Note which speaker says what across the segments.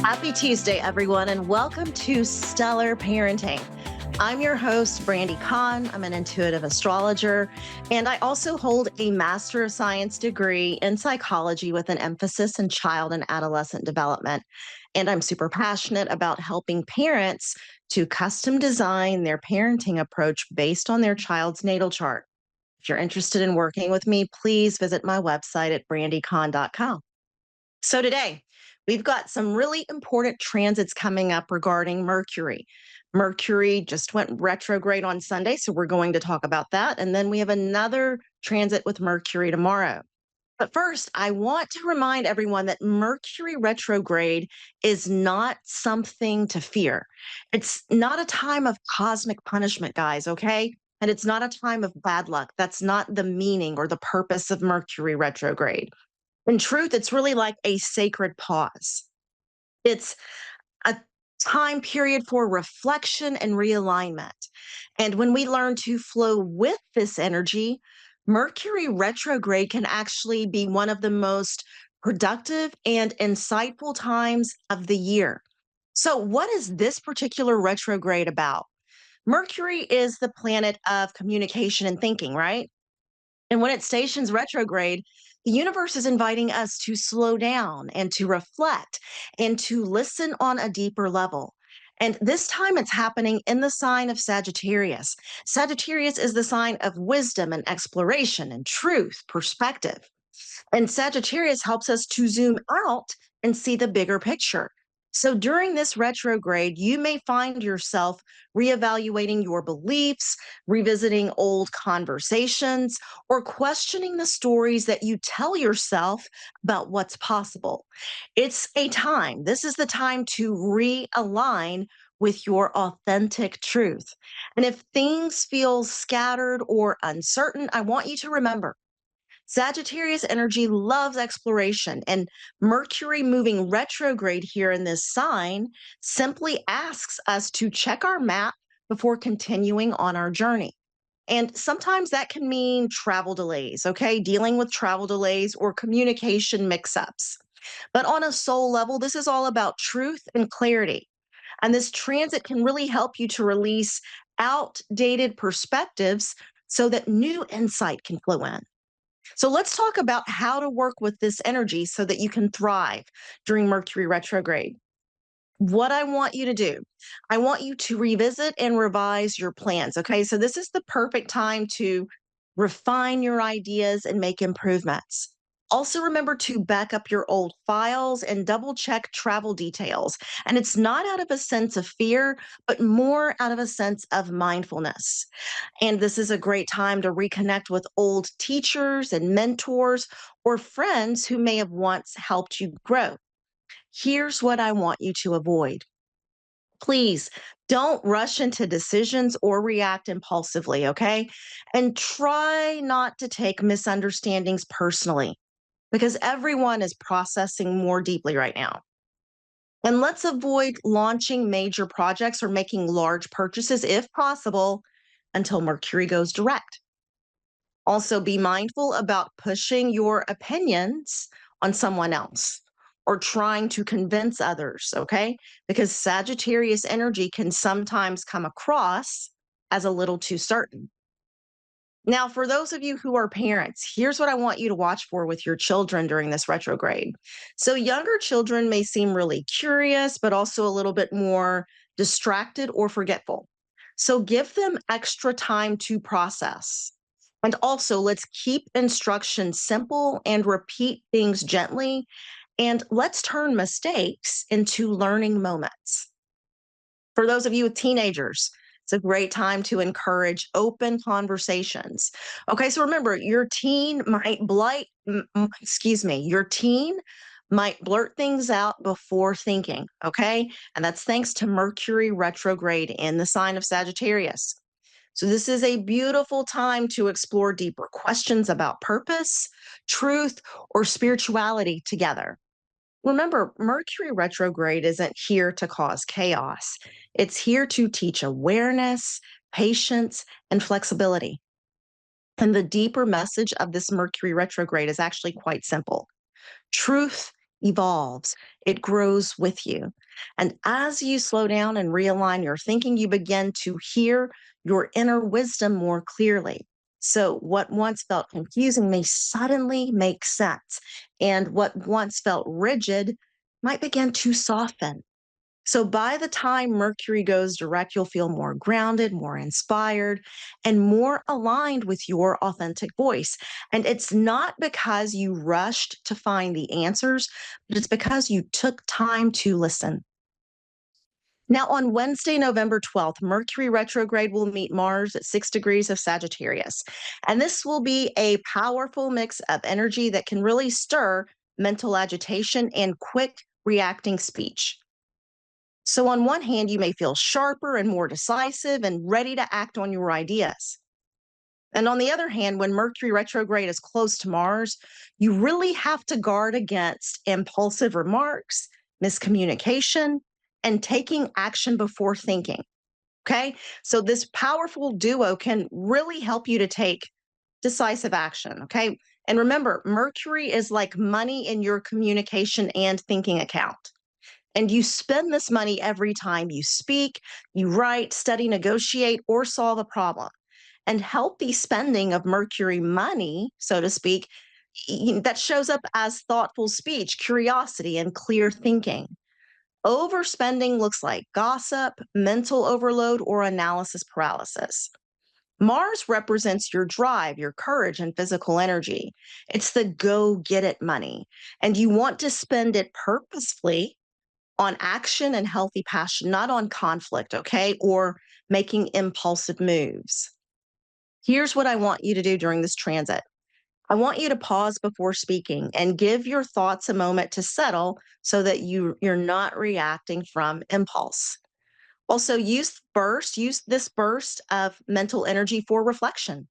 Speaker 1: Happy Tuesday, everyone, and welcome to Stellar Parenting. I'm your host, Brandi. I'm an intuitive astrologer, and I also hold a Master of Science degree in psychology with an emphasis in child and adolescent development. And I'm super passionate about helping parents to custom design their parenting approach based on their child's natal chart. If you're interested in working with me, please visit my website at brandicon.com. So today, we've got some really important transits coming up regarding Mercury. Mercury just went retrograde on Sunday, so we're going to talk about that. And then we have another transit with Mercury tomorrow. But first, I want to remind everyone that Mercury retrograde is not something to fear. It's not a time of cosmic punishment, guys, okay? And it's not a time of bad luck. That's not the meaning or the purpose of Mercury retrograde. In truth, it's really like a sacred pause. It's a time period for reflection and realignment. And when we learn to flow with this energy, Mercury retrograde can actually be one of the most productive and insightful times of the year. So, what is this particular retrograde about? Mercury is the planet of communication and thinking, right? And when it stations retrograde, the universe is inviting us to slow down and to reflect and to listen on a deeper level. And this time it's happening in the sign of Sagittarius. Sagittarius is the sign of wisdom and exploration and truth, perspective. And Sagittarius helps us to zoom out and see the bigger picture. So during this retrograde, you may find yourself reevaluating your beliefs, revisiting old conversations, or questioning the stories that you tell yourself about what's possible. It's a time, this is the time to realign with your authentic truth. And if things feel scattered or uncertain, I want you to remember Sagittarius energy loves exploration, and Mercury moving retrograde here in this sign simply asks us to check our map before continuing on our journey. And sometimes that can mean travel delays, okay? Dealing with travel delays or communication mix ups. But on a soul level, this is all about truth and clarity. And this transit can really help you to release outdated perspectives so that new insight can flow in. So let's talk about how to work with this energy so that you can thrive during Mercury retrograde. What I want you to do, I want you to revisit and revise your plans. Okay. So this is the perfect time to refine your ideas and make improvements. Also, remember to back up your old files and double check travel details. And it's not out of a sense of fear, but more out of a sense of mindfulness. And this is a great time to reconnect with old teachers and mentors or friends who may have once helped you grow. Here's what I want you to avoid. Please don't rush into decisions or react impulsively, okay? And try not to take misunderstandings personally because everyone is processing more deeply right now. And let's avoid launching major projects or making large purchases if possible until Mercury goes direct. Also, be mindful about pushing your opinions on someone else or trying to convince others, okay? Because Sagittarius energy can sometimes come across as a little too certain. Now, for those of you who are parents, here's what I want you to watch for with your children during this retrograde. So, younger children may seem really curious, but also a little bit more distracted or forgetful. So, give them extra time to process. And also, let's keep instructions simple and repeat things gently. And let's turn mistakes into learning moments. For those of you with teenagers, it's a great time to encourage open conversations. Okay, so remember, your teen might blurt things out before thinking, okay? And that's thanks to Mercury retrograde in the sign of Sagittarius. So this is a beautiful time to explore deeper questions about purpose, truth, or spirituality together. Remember, Mercury retrograde isn't here to cause chaos. It's here to teach awareness, patience, and flexibility. And the deeper message of this Mercury retrograde is actually quite simple. Truth evolves, it grows with you. And as you slow down and realign your thinking, you begin to hear your inner wisdom more clearly. So, what once felt confusing may suddenly make sense, and what once felt rigid might begin to soften. So by the time Mercury goes direct, you'll feel more grounded, more inspired, and more aligned with your authentic voice. And it's not because you rushed to find the answers, but it's because you took time to listen. Now, on Wednesday, November 12th, Mercury retrograde will meet Mars at 6 degrees of Sagittarius. And this will be a powerful mix of energy that can really stir mental agitation and quick reacting speech. So, on one hand, you may feel sharper and more decisive and ready to act on your ideas. And on the other hand, when Mercury retrograde is close to Mars, you really have to guard against impulsive remarks, miscommunication, and taking action before thinking. Okay. So, this powerful duo can really help you to take decisive action. Okay. And remember, Mercury is like money in your communication and thinking account. And you spend this money every time you speak, you write, study, negotiate, or solve a problem. And healthy spending of Mercury money, so to speak, that shows up as thoughtful speech, curiosity, and clear thinking. Overspending looks like gossip, mental overload, or analysis paralysis. Mars represents your drive, your courage, and physical energy. It's the go get it money. And you want to spend it purposefully on action and healthy passion, not on conflict, okay? Or making impulsive moves. Here's what I want you to do during this transit. I want you to pause before speaking and give your thoughts a moment to settle so that you're not reacting from impulse. Also, use this burst of mental energy for reflection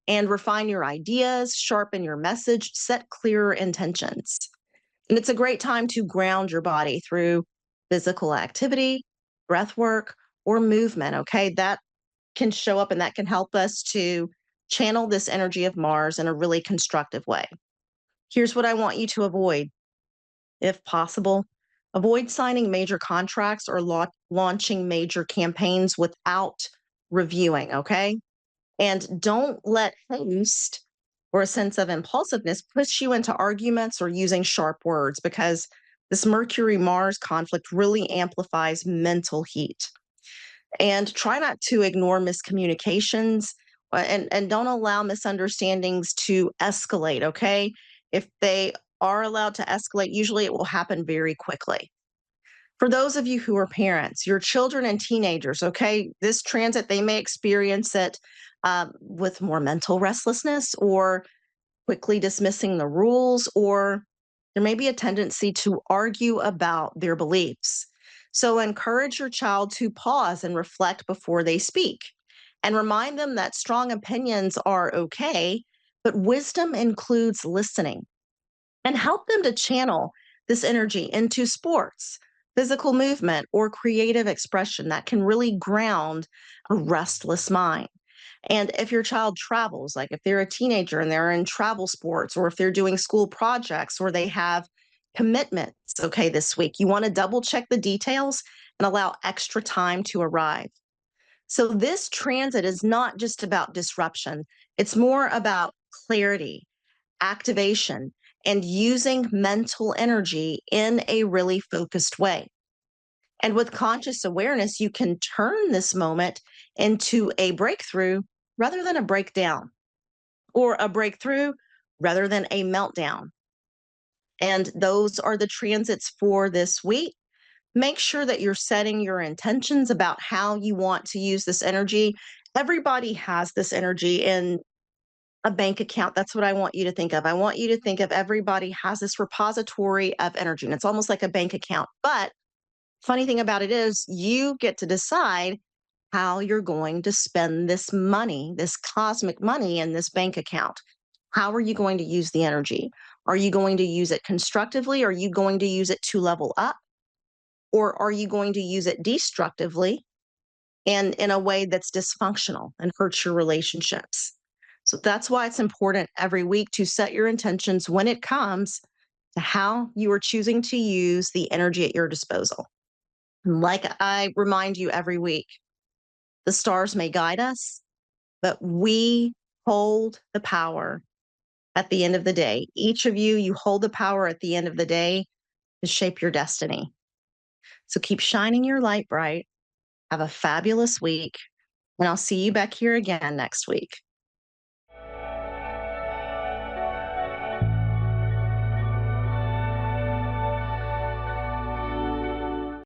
Speaker 1: and refine your ideas, sharpen your message, set clearer intentions. And it's a great time to ground your body through physical activity, breath work, or movement. Okay. That can show up and that can help us to channel this energy of Mars in a really constructive way. Here's what I want you to avoid, if possible. Avoid signing major contracts or launching major campaigns without reviewing. Okay. And don't let haste or a sense of impulsiveness push you into arguments or using sharp words because this Mercury Mars conflict really amplifies mental heat. And try not to ignore miscommunications and don't allow misunderstandings to escalate, okay? If they are allowed to escalate, usually it will happen very quickly. For those of you who are parents, your children and teenagers, okay, this transit, they may experience it with more mental restlessness or quickly dismissing the rules, or there may be a tendency to argue about their beliefs. So encourage your child to pause and reflect before they speak and remind them that strong opinions are okay, but wisdom includes listening and help them to channel this energy into sports, physical movement, or creative expression that can really ground a restless mind. And if your child travels, like if they're a teenager and they're in travel sports, or if they're doing school projects or they have commitments, okay, this week, you want to double check the details and allow extra time to arrive. So this transit is not just about disruption, it's more about clarity, activation, and using mental energy in a really focused way. And with conscious awareness, you can turn this moment into a breakthrough rather than a breakdown, or a breakthrough rather than a meltdown. And those are the transits for this week. Make sure that you're setting your intentions about how you want to use this energy. Everybody has this energy in a bank account. That's what I want you to think of. I want you to think of everybody has this repository of energy, and it's almost like a bank account. But funny thing about it is, you get to decide how you're going to spend this money, this cosmic money in this bank account. How are you going to use the energy? Are you going to use it constructively? Are you going to use it to level up? Or are you going to use it destructively and in a way that's dysfunctional and hurts your relationships? So that's why it's important every week to set your intentions when it comes to how you are choosing to use the energy at your disposal. Like I remind you every week, the stars may guide us, but we hold the power at the end of the day. Each of you, you hold the power at the end of the day to shape your destiny. So keep shining your light bright. Have a fabulous week, and I'll see you back here again next week.